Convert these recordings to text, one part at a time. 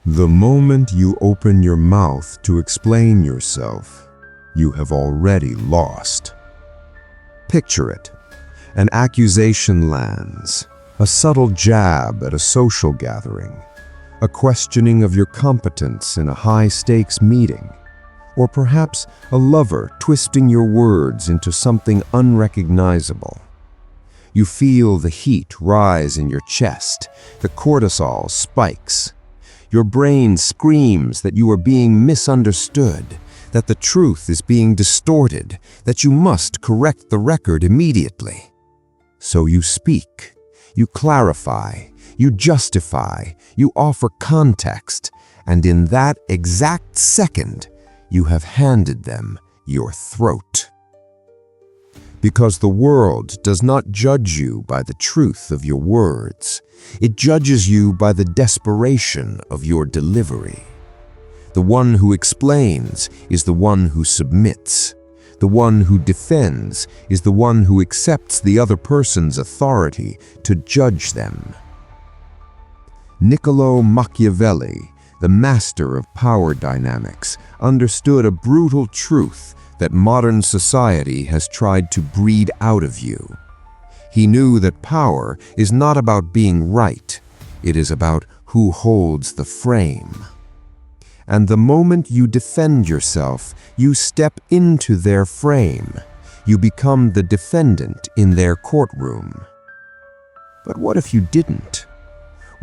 The moment you open your mouth to explain yourself, you have already lost. Picture it. An accusation lands, a subtle jab at a social gathering, a questioning of your competence in a high-stakes meeting, or perhaps a lover twisting your words into something unrecognizable. You feel the heat rise in your chest, the cortisol spikes. Your brain screams that you are being misunderstood, that the truth is being distorted, that you must correct the record immediately. So you speak, you clarify, you justify, you offer context, and in that exact second, you have handed them your throat. Because the world does not judge you by the truth of your words. It judges you by the desperation of your delivery. The one who explains is the one who submits. The one who defends is the one who accepts the other person's authority to judge them. Niccolo Machiavelli, the master of power dynamics, understood a brutal truth that modern society has tried to breed out of you. He knew that power is not about being right, it is about who holds the frame. And the moment you defend yourself, you step into their frame. You become the defendant in their courtroom. But what if you didn't?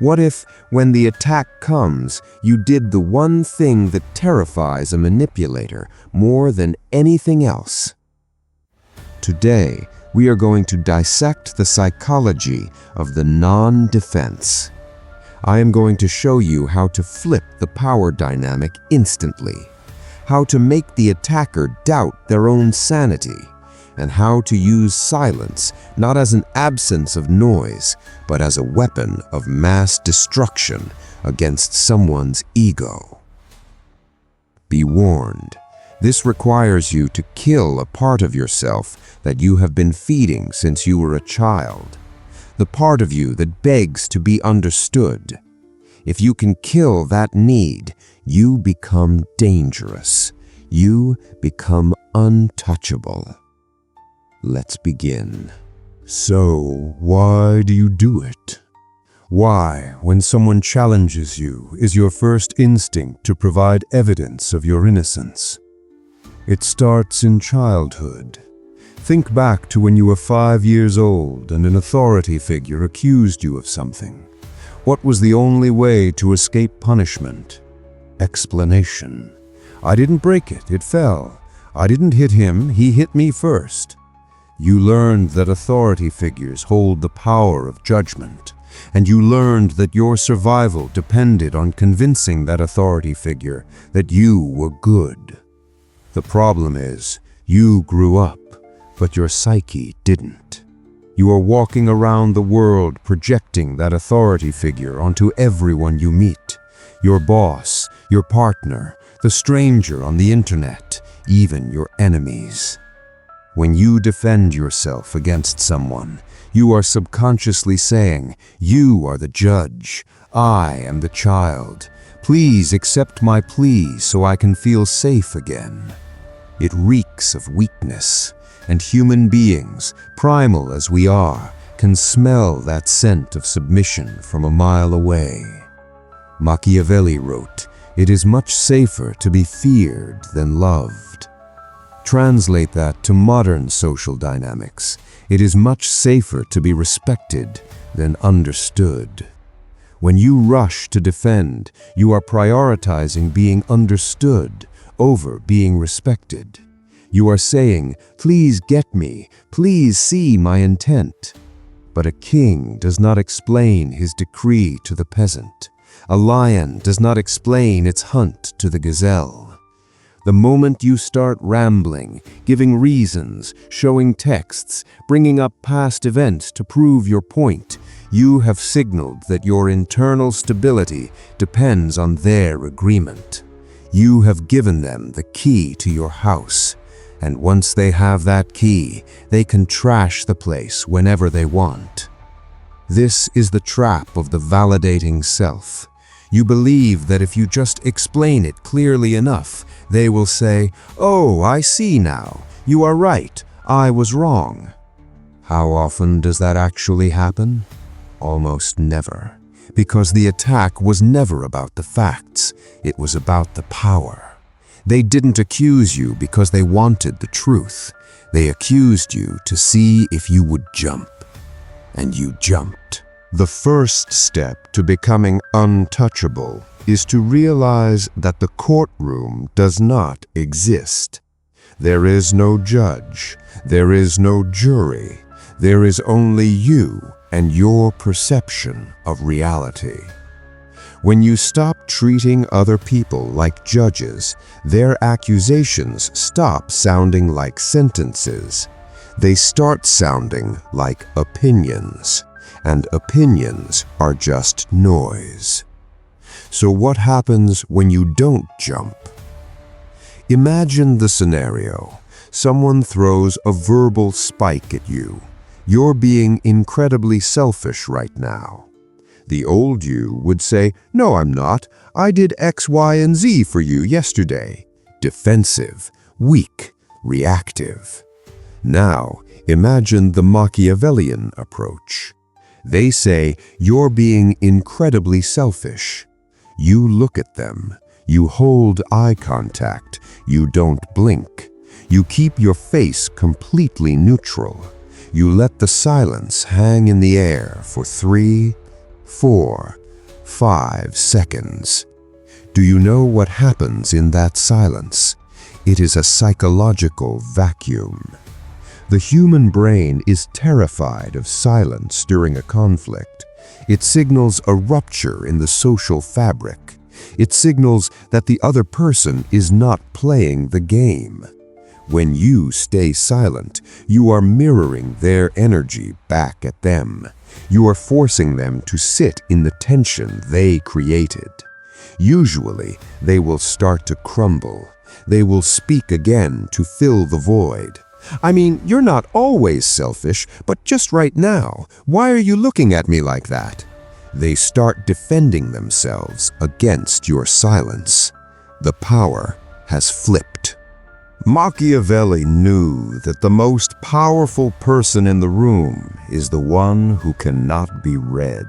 What if, when the attack comes, you did the one thing that terrifies a manipulator more than anything else? Today, we are going to dissect the psychology of the non-defense. I am going to show you how to flip the power dynamic instantly, how to make the attacker doubt their own sanity, and how to use silence not as an absence of noise, but as a weapon of mass destruction against someone's ego. Be warned, this requires you to kill a part of yourself that you have been feeding since you were a child, the part of you that begs to be understood. If you can kill that need, you become dangerous. You become untouchable. Let's begin. So, why do you do it? Why, when someone challenges you, is your first instinct to provide evidence of your innocence? It starts in childhood. Think back to when you were 5 years old and an authority figure accused you of something. What was the only way to escape punishment? Explanation. I didn't break it, it fell. I didn't hit him, he hit me first. You learned that authority figures hold the power of judgment, and you learned that your survival depended on convincing that authority figure that you were good. The problem is, you grew up, but your psyche didn't. You are walking around the world projecting that authority figure onto everyone you meet. Your boss, your partner, the stranger on the internet, even your enemies. When you defend yourself against someone, you are subconsciously saying, "You are the judge, I am the child. Please accept my plea so I can feel safe again." It reeks of weakness, and human beings, primal as we are, can smell that scent of submission from a mile away. Machiavelli wrote, "It is much safer to be feared than loved." Translate that to modern social dynamics. It is much safer to be respected than understood. When you rush to defend, you are prioritizing being understood over being respected. You are saying, "Please get me, please see my intent." But a king does not explain his decree to the peasant. A lion does not explain its hunt to the gazelle. The moment you start rambling, giving reasons, showing texts, bringing up past events to prove your point, you have signaled that your internal stability depends on their agreement. You have given them the key to your house, and once they have that key, they can trash the place whenever they want. This is the trap of the validating self. You believe that if you just explain it clearly enough, they will say, "Oh, I see now. You are right. I was wrong." How often does that actually happen? Almost never. Because the attack was never about the facts. It was about the power. They didn't accuse you because they wanted the truth. They accused you to see if you would jump. And you jumped. The first step to becoming untouchable is to realize that the courtroom does not exist. There is no judge. There is no jury. There is only you and your perception of reality. When you stop treating other people like judges, their accusations stop sounding like sentences. They start sounding like opinions, and opinions are just noise. So what happens when you don't jump? Imagine the scenario. Someone throws a verbal spike at you. You're being incredibly selfish right now. The old you would say, "No, I'm not. I did X, Y, and Z for you yesterday." Defensive, weak, reactive. Now, imagine the Machiavellian approach. They say, "You're being incredibly selfish." You look at them. You hold eye contact. You don't blink. You keep your face completely neutral. You let the silence hang in the air for 3, 4, 5 seconds. Do you know what happens in that silence? It is a psychological vacuum. The human brain is terrified of silence during a conflict. It signals a rupture in the social fabric. It signals that the other person is not playing the game. When you stay silent, you are mirroring their energy back at them. You are forcing them to sit in the tension they created. Usually, they will start to crumble. They will speak again to fill the void. "I mean, you're not always selfish, but just right now, why are you looking at me like that?" They start defending themselves against your silence. The power has flipped. Machiavelli knew that the most powerful person in the room is the one who cannot be read.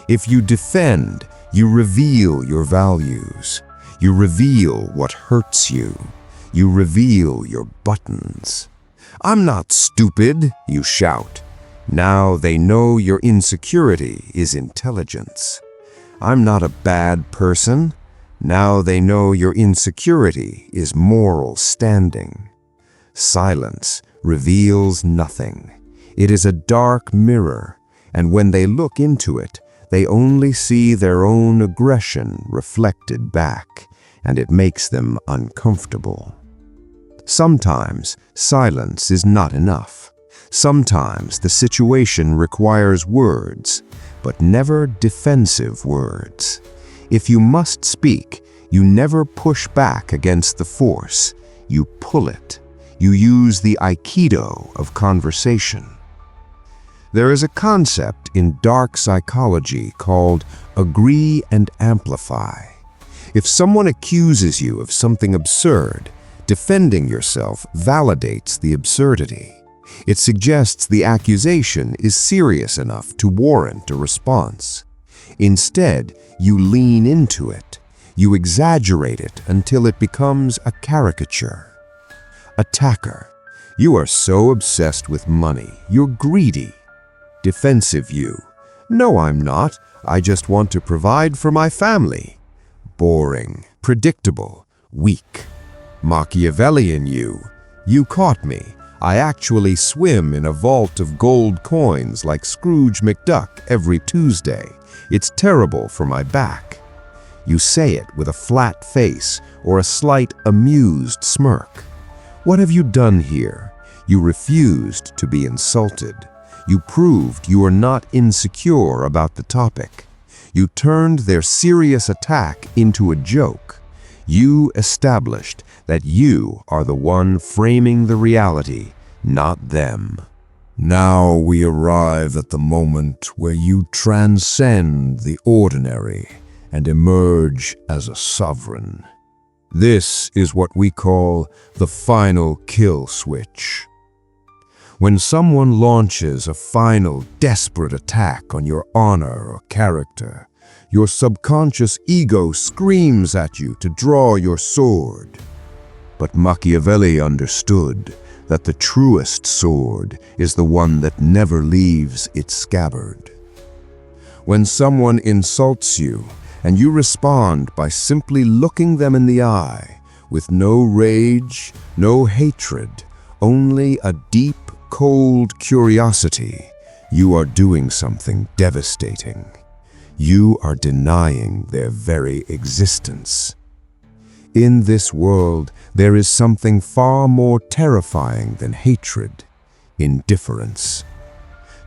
If you defend, you reveal your values. You reveal what hurts you. You reveal your buttons. "I'm not stupid," you shout. Now they know your insecurity is intelligence. "I'm not a bad person." Now they know your insecurity is moral standing. Silence reveals nothing. It is a dark mirror, and when they look into it, they only see their own aggression reflected back, and it makes them uncomfortable. Sometimes silence is not enough. Sometimes the situation requires words, but never defensive words. If you must speak, you never push back against the force. You pull it. You use the aikido of conversation. There is a concept in dark psychology called agree and amplify. If someone accuses you of something absurd, defending yourself validates the absurdity. It suggests the accusation is serious enough to warrant a response. Instead, you lean into it. You exaggerate it until it becomes a caricature. Attacker. You are so obsessed with money. You're greedy. Defensive you. No, I'm not. I just want to provide for my family. Boring. Predictable. Weak. Machiavellian you. You caught me. I actually swim in a vault of gold coins like Scrooge McDuck every Tuesday. It's terrible for my back. You say it with a flat face or a slight amused smirk. What have you done here? You refused to be insulted. You proved you are not insecure about the topic. You turned their serious attack into a joke. You established that you are the one framing the reality, not them. Now we arrive at the moment where you transcend the ordinary and emerge as a sovereign. This is what we call the final kill switch. When someone launches a final, desperate attack on your honor or character, your subconscious ego screams at you to draw your sword. But Machiavelli understood that the truest sword is the one that never leaves its scabbard. When someone insults you, and you respond by simply looking them in the eye, with no rage, no hatred, only a deep, cold curiosity, you are doing something devastating. You are denying their very existence. In this world, there is something far more terrifying than hatred: indifference.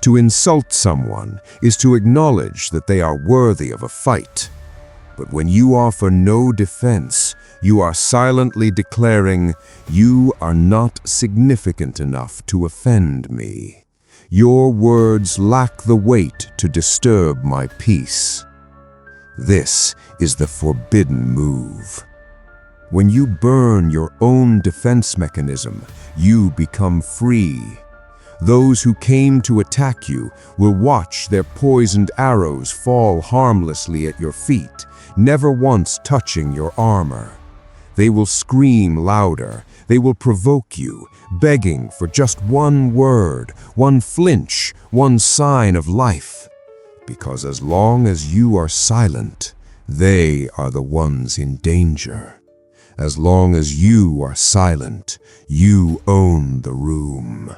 To insult someone is to acknowledge that they are worthy of a fight. But when you offer no defense, you are silently declaring, "You are not significant enough to offend me. Your words lack the weight to disturb my peace." This is the forbidden move. When you burn your own defense mechanism, you become free. Those who came to attack you will watch their poisoned arrows fall harmlessly at your feet, never once touching your armor. They will scream louder. They will provoke you, begging for just one word, one flinch, one sign of life. Because as long as you are silent, they are the ones in danger. As long as you are silent, you own the room.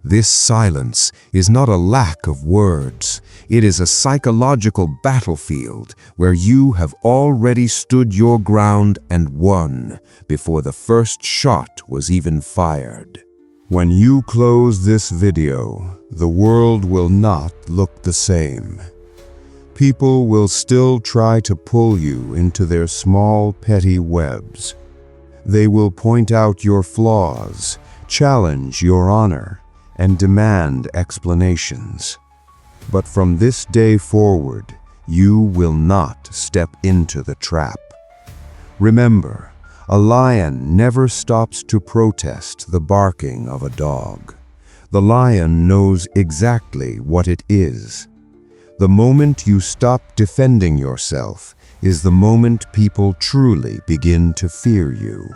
This silence is not a lack of words. It is a psychological battlefield where you have already stood your ground and won before the first shot was even fired. When you close this video, the world will not look the same. People will still try to pull you into their small, petty webs. They will point out your flaws, challenge your honor, and demand explanations. But from this day forward, you will not step into the trap. Remember, a lion never stops to protest the barking of a dog. The lion knows exactly what it is. The moment you stop defending yourself is the moment people truly begin to fear you.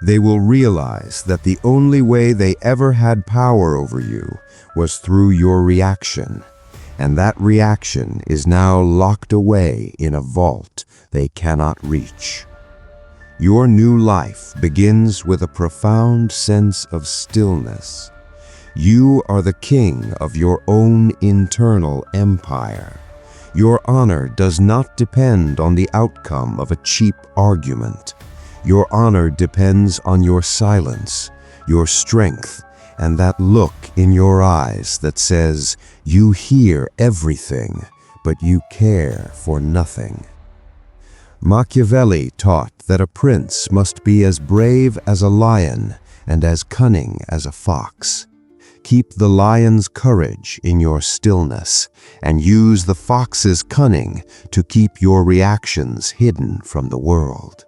They will realize that the only way they ever had power over you was through your reaction, and that reaction is now locked away in a vault they cannot reach. Your new life begins with a profound sense of stillness. You are the king of your own internal empire. Your honor does not depend on the outcome of a cheap argument. Your honor depends on your silence, your strength, and that look in your eyes that says, "You hear everything, but you care for nothing." Machiavelli taught that a prince must be as brave as a lion and as cunning as a fox. Keep the lion's courage in your stillness, and use the fox's cunning to keep your reactions hidden from the world.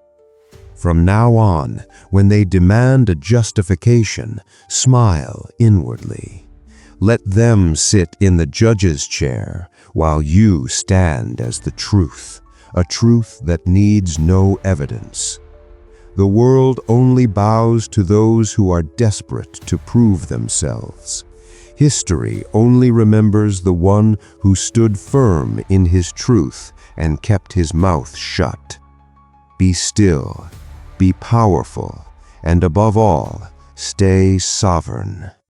From now on, when they demand a justification, smile inwardly. Let them sit in the judge's chair while you stand as the truth, a truth that needs no evidence. The world only bows to those who are desperate to prove themselves. History only remembers the one who stood firm in his truth and kept his mouth shut. Be still, be powerful, and above all, stay sovereign.